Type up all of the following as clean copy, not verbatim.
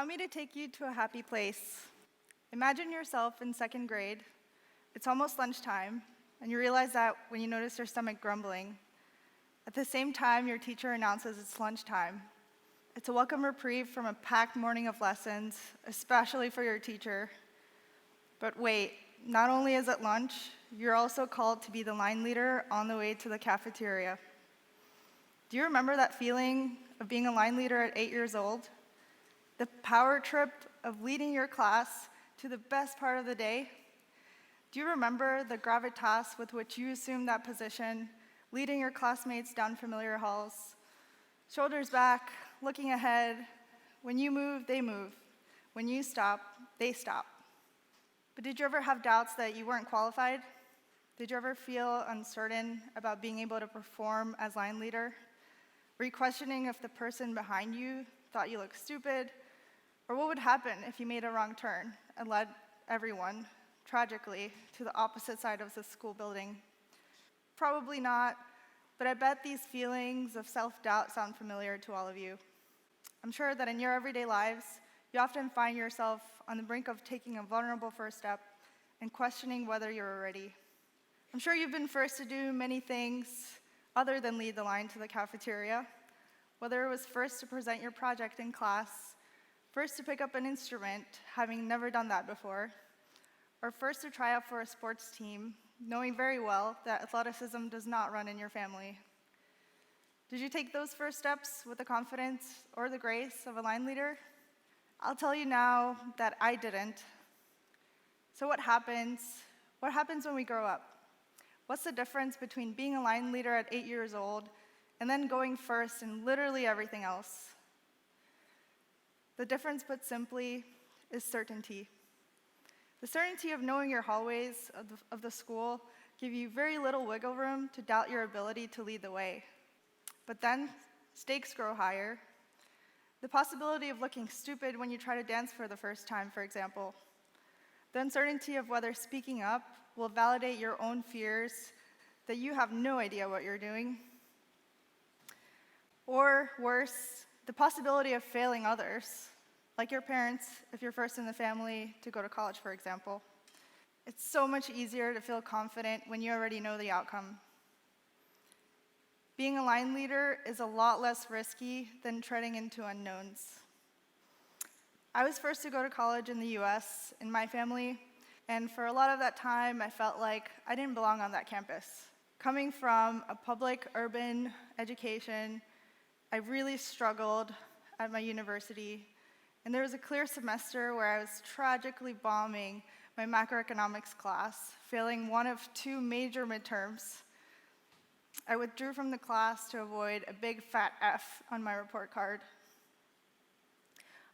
Allow me to take you to a happy place. Imagine yourself in second grade. It's almost lunchtime, and you realize that when you notice your stomach grumbling. At the same time, your teacher announces it's lunchtime. It's a welcome reprieve from a packed morning of lessons, especially for your teacher. But wait, not only is it lunch, you're also called to be the line leader on the way to the cafeteria. Do you remember that feeling of being a line leader at 8 years old? The power trip of leading your class to the best part of the day? Do you remember the gravitas with which you assumed that position, leading your classmates down familiar halls? Shoulders back, looking ahead. When you move, they move. When you stop, they stop. But did you ever have doubts that you weren't qualified? Did you ever feel uncertain about being able to perform as line leader? Were you questioning if the person behind you thought you looked stupid? Or what would happen if you made a wrong turn and led everyone, tragically, to the opposite side of the school building? Probably not, but I bet these feelings of self-doubt sound familiar to all of you. I'm sure that in your everyday lives, you often find yourself on the brink of taking a vulnerable first step and questioning whether you're ready. I'm sure you've been first to do many things other than lead the line to the cafeteria, whether it was first to present your project in class, first to pick up an instrument, having never done that before, or first to try out for a sports team, knowing very well that athleticism does not run in your family. Did you take those first steps with the confidence or the grace of a line leader? I'll tell you now that I didn't. So what happens? What happens when we grow up? What's the difference between being a line leader at 8 years old and then going first in literally everything else? The difference, put simply, is certainty. The certainty of knowing your hallways of the school give you very little wiggle room to doubt your ability to lead the way. But then, stakes grow higher. The possibility of looking stupid when you try to dance for the first time, for example. The uncertainty of whether speaking up will validate your own fears that you have no idea what you're doing. Or worse, the possibility of failing others, like your parents if you're first in the family to go to college, for example. It's so much easier to feel confident when you already know the outcome. Being a line leader is a lot less risky than treading into unknowns. I was first to go to college in the US in my family, and for a lot of that time, I felt like I didn't belong on that campus. Coming from a public urban education, I really struggled at my university, and there was a clear semester where I was tragically bombing my macroeconomics class, failing one of 2 major midterms. I withdrew from the class to avoid a big fat F on my report card.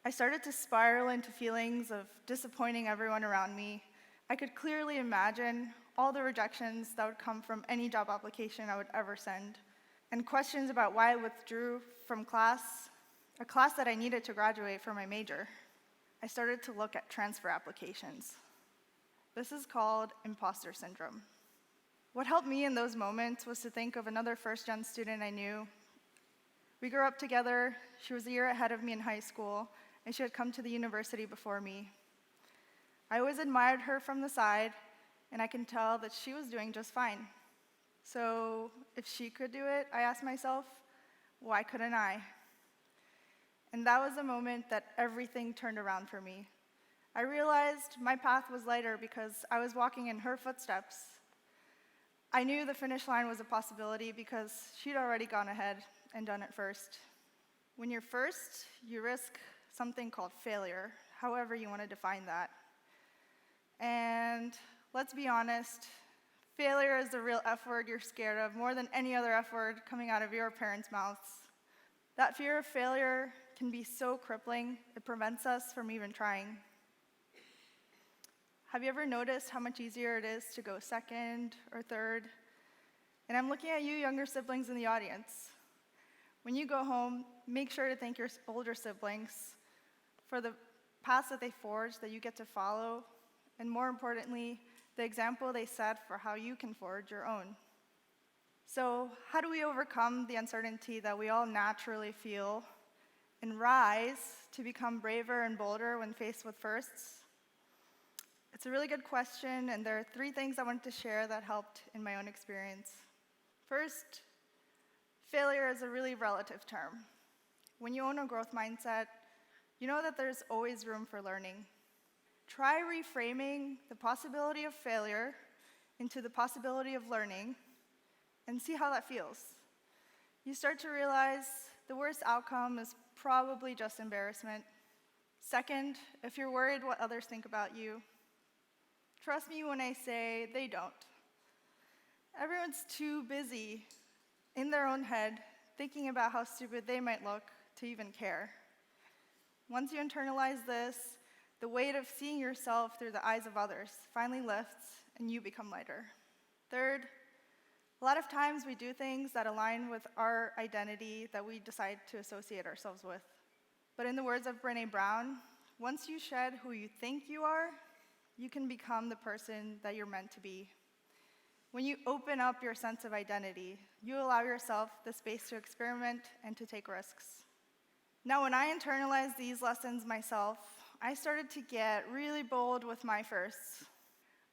I started to spiral into feelings of disappointing everyone around me. I could clearly imagine all the rejections that would come from any job application I would ever send, and questions about why I withdrew from class, a class that I needed to graduate for my major. I started to look at transfer applications. This is called imposter syndrome. What helped me in those moments was to think of another first-gen student I knew. We grew up together. She was a year ahead of me in high school, and she had come to the university before me. I always admired her from the side, and I can tell that she was doing just fine. So if she could do it, I asked myself, why couldn't I? And that was the moment that everything turned around for me. I realized my path was lighter because I was walking in her footsteps. I knew the finish line was a possibility because she'd already gone ahead and done it first. When you're first, you risk something called failure, however you want to define that. And let's be honest, failure is the real F word you're scared of more than any other F word coming out of your parents' mouths. That fear of failure can be so crippling, it prevents us from even trying. Have you ever noticed how much easier it is to go second or third? And I'm looking at you younger siblings in the audience. When you go home, make sure to thank your older siblings for the paths that they forged that you get to follow, and more importantly, the example they set for how you can forge your own. So how do we overcome the uncertainty that we all naturally feel and rise to become braver and bolder when faced with firsts? It's a really good question, and there are 3 things I wanted to share that helped in my own experience. First, failure is a really relative term. When you own a growth mindset, you know that there's always room for learning. Try reframing the possibility of failure into the possibility of learning and see how that feels. You start to realize the worst outcome is probably just embarrassment. Second, if you're worried what others think about you, trust me when I say they don't. Everyone's too busy in their own head thinking about how stupid they might look to even care. Once you internalize this, the weight of seeing yourself through the eyes of others finally lifts and you become lighter. Third, a lot of times we do things that align with our identity that we decide to associate ourselves with. But in the words of Brené Brown, once you shed who you think you are, you can become the person that you're meant to be. When you open up your sense of identity, you allow yourself the space to experiment and to take risks. Now, when I internalized these lessons myself, I started to get really bold with my firsts.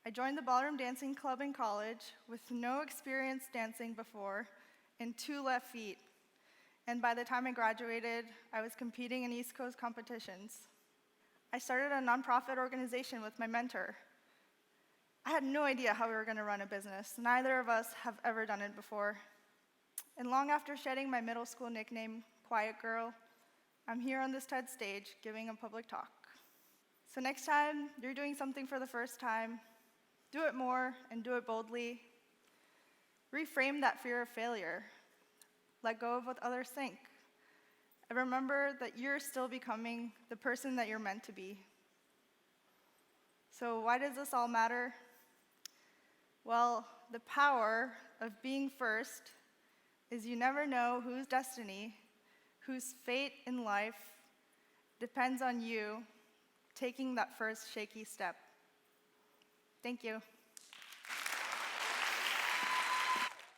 I joined the ballroom dancing club in college with no experience dancing before and 2 left feet. And by the time I graduated, I was competing in East Coast competitions. I started a nonprofit organization with my mentor. I had no idea how we were going to run a business. Neither of us have ever done it before. And long after shedding my middle school nickname, Quiet Girl, I'm here on this TED stage giving a public talk. So next time you're doing something for the first time, do it more and do it boldly. Reframe that fear of failure. Let go of what others think. And remember that you're still becoming the person that you're meant to be. So why does this all matter? Well, the power of being first is you never know whose destiny, whose fate in life depends on you taking that first shaky step. Thank you.